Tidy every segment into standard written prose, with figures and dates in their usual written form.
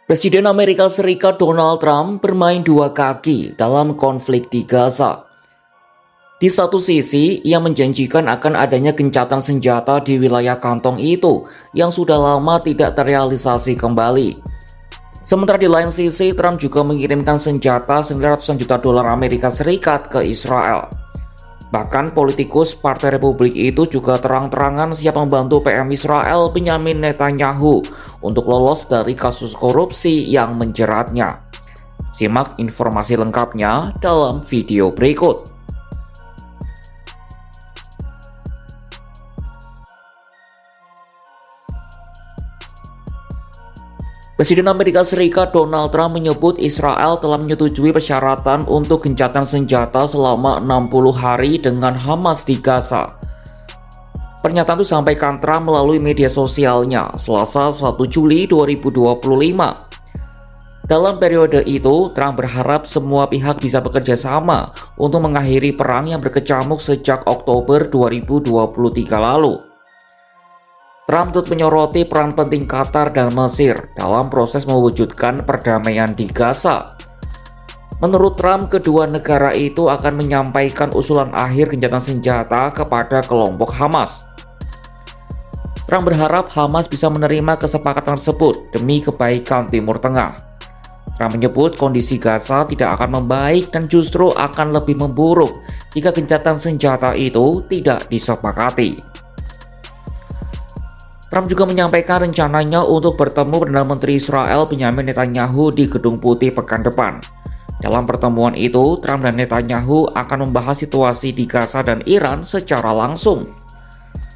Presiden Amerika Serikat Donald Trump bermain dua kaki dalam konflik di Gaza. Di satu sisi, ia menjanjikan akan adanya gencatan senjata di wilayah kantong itu yang sudah lama tidak terrealisasi kembali. Sementara di lain sisi, Trump juga mengirimkan senjata senilai ratusan juta dolar Amerika Serikat ke Israel. Bahkan politikus Partai Republik itu juga terang-terangan siap membantu PM Israel Benyamin Netanyahu untuk lolos dari kasus korupsi yang menjeratnya. Simak informasi lengkapnya dalam video berikut. Presiden Amerika Serikat Donald Trump menyebut Israel telah menyetujui persyaratan untuk gencatan senjata selama 60 hari dengan Hamas di Gaza. Pernyataan itu disampaikan Trump melalui media sosialnya Selasa 1 Juli 2025. Dalam periode itu, Trump berharap semua pihak bisa bekerja sama untuk mengakhiri perang yang berkecamuk sejak Oktober 2023 lalu. Trump turut menyoroti peran penting Qatar dan Mesir dalam proses mewujudkan perdamaian di Gaza. Menurut Trump, kedua negara itu akan menyampaikan usulan akhir gencatan senjata kepada kelompok Hamas. Trump berharap Hamas bisa menerima kesepakatan tersebut demi kebaikan Timur Tengah. Trump menyebut kondisi Gaza tidak akan membaik dan justru akan lebih memburuk jika gencatan senjata itu tidak disepakati. Trump juga menyampaikan rencananya untuk bertemu Perdana Menteri Israel Benyamin Netanyahu di Gedung Putih pekan depan. Dalam pertemuan itu, Trump dan Netanyahu akan membahas situasi di Gaza dan Iran secara langsung.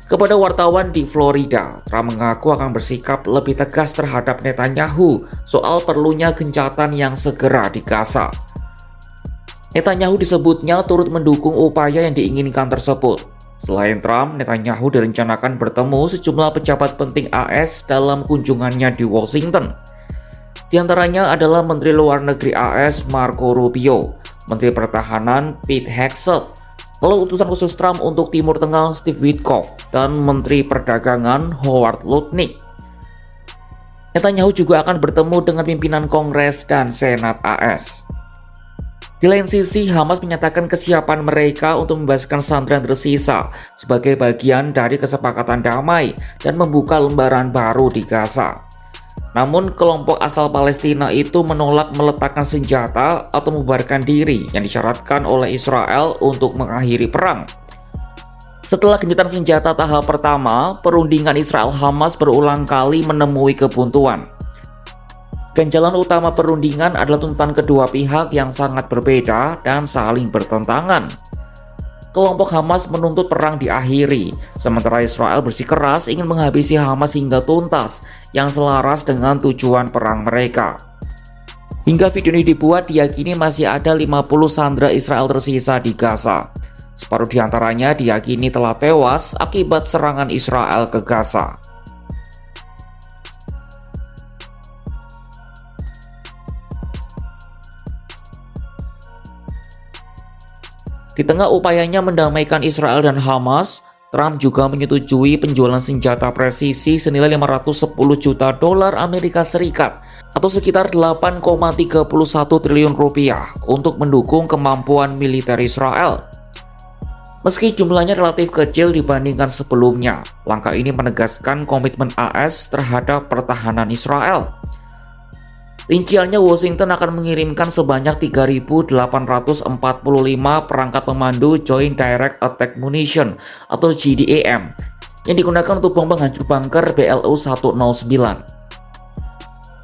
Kepada wartawan di Florida, Trump mengaku akan bersikap lebih tegas terhadap Netanyahu soal perlunya gencatan yang segera di Gaza. Netanyahu disebutnya turut mendukung upaya yang diinginkan tersebut. Selain Trump, Netanyahu direncanakan bertemu sejumlah pejabat penting AS dalam kunjungannya di Washington. Di antaranya adalah Menteri Luar Negeri AS Marco Rubio, Menteri Pertahanan Pete Hegseth, lalu utusan khusus Trump untuk Timur Tengah Steve Witkoff, dan Menteri Perdagangan Howard Lutnick. Netanyahu juga akan bertemu dengan pimpinan Kongres dan Senat AS. Di lain sisi, Hamas menyatakan kesiapan mereka untuk membebaskan sandera tersisa sebagai bagian dari kesepakatan damai dan membuka lembaran baru di Gaza. Namun, kelompok asal Palestina itu menolak meletakkan senjata atau membubarkan diri yang disyaratkan oleh Israel untuk mengakhiri perang. Setelah gencatan senjata tahap pertama, perundingan Israel-Hamas berulang kali menemui kebuntuan. Ganjalan utama perundingan adalah tuntutan kedua pihak yang sangat berbeda dan saling bertentangan. Kelompok Hamas menuntut perang diakhiri, sementara Israel bersikeras ingin menghabisi Hamas hingga tuntas yang selaras dengan tujuan perang mereka. Hingga video ini dibuat, diyakini masih ada 50 sandera Israel tersisa di Gaza. Separuh di antaranya diyakini telah tewas akibat serangan Israel ke Gaza. Di tengah upayanya mendamaikan Israel dan Hamas, Trump juga menyetujui penjualan senjata presisi senilai 510 juta dolar Amerika Serikat atau sekitar 8,31 triliun rupiah untuk mendukung kemampuan militer Israel. Meski jumlahnya relatif kecil dibandingkan sebelumnya, langkah ini menegaskan komitmen AS terhadap pertahanan Israel. Rinciannya, Washington akan mengirimkan sebanyak 3.845 perangkat pemandu Joint Direct Attack Munition atau JDAM yang digunakan untuk bom penghancur bunker BLU-109.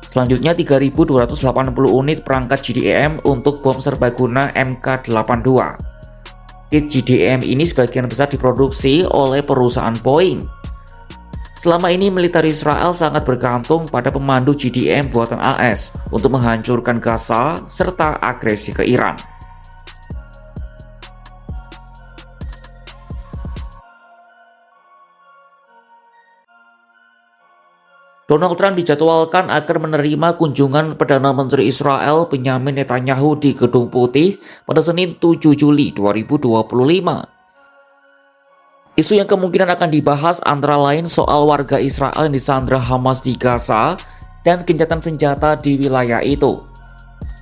Selanjutnya 3.280 unit perangkat JDAM untuk bom serbaguna MK82. Kit JDAM ini sebagian besar diproduksi oleh perusahaan Boeing. Selama ini militer Israel sangat bergantung pada pemandu JDAM buatan AS untuk menghancurkan Gaza serta agresi ke Iran. Donald Trump dijadwalkan akan menerima kunjungan Perdana Menteri Israel Benyamin Netanyahu di Gedung Putih pada Senin 7 Juli 2025. Isu yang kemungkinan akan dibahas antara lain soal warga Israel yang disandra Hamas di Gaza dan gencatan senjata di wilayah itu.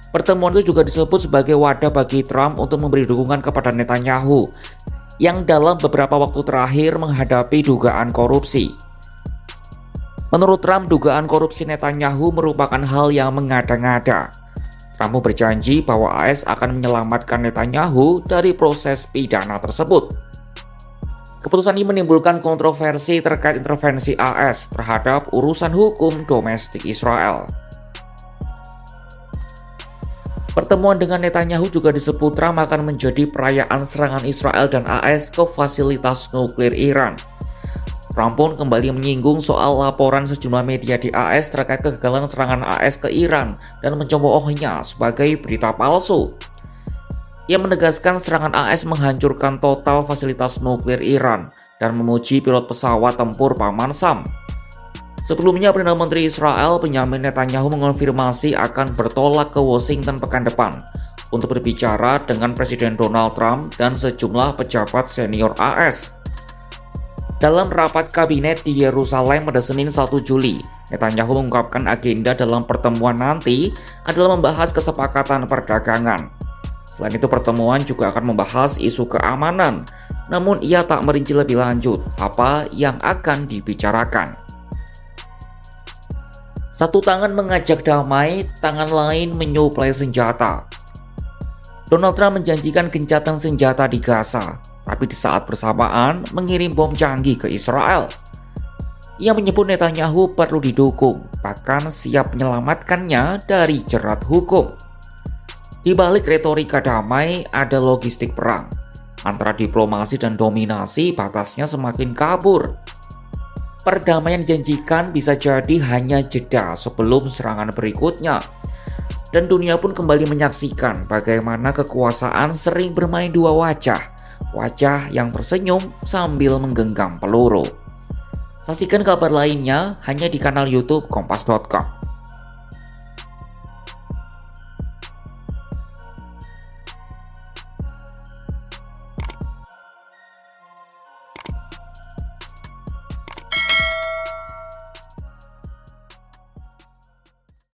Pertemuan itu juga disebut sebagai wadah bagi Trump untuk memberi dukungan kepada Netanyahu yang dalam beberapa waktu terakhir menghadapi dugaan korupsi. Menurut Trump, dugaan korupsi Netanyahu merupakan hal yang mengada-ngada. Trump berjanji bahwa AS akan menyelamatkan Netanyahu dari proses pidana tersebut. Keputusan ini menimbulkan kontroversi terkait intervensi AS terhadap urusan hukum domestik Israel. Pertemuan dengan Netanyahu juga disebut Trump akan menjadi perayaan serangan Israel dan AS ke fasilitas nuklir Iran. Trump pun kembali menyinggung soal laporan sejumlah media di AS terkait kegagalan serangan AS ke Iran dan mencemoohnya sebagai berita palsu. Ia menegaskan serangan AS menghancurkan total fasilitas nuklir Iran dan memuji pilot pesawat tempur paman Sam. Sebelumnya, Perdana Menteri Israel Benjamin Netanyahu mengonfirmasi akan bertolak ke Washington pekan depan untuk berbicara dengan Presiden Donald Trump dan sejumlah pejabat senior AS. Dalam rapat kabinet di Yerusalem pada Senin 1 Juli, Netanyahu mengungkapkan agenda dalam pertemuan nanti adalah membahas kesepakatan perdagangan. Selain itu, pertemuan juga akan membahas isu keamanan, namun ia tak merinci lebih lanjut apa yang akan dibicarakan. Satu tangan mengajak damai, tangan lain menyuplai senjata. Donald Trump menjanjikan gencatan senjata di Gaza, tapi di saat bersamaan mengirim bom canggih ke Israel. Ia menyebut Netanyahu perlu didukung, bahkan siap menyelamatkannya dari jerat hukum. Di balik retorika damai ada logistik perang. Antara diplomasi dan dominasi batasnya semakin kabur. Perdamaian dijanjikan bisa jadi hanya jeda sebelum serangan berikutnya. Dan dunia pun kembali menyaksikan bagaimana kekuasaan sering bermain dua wajah. Wajah yang tersenyum sambil menggenggam peluru. Saksikan kabar lainnya hanya di kanal YouTube Kompas.com.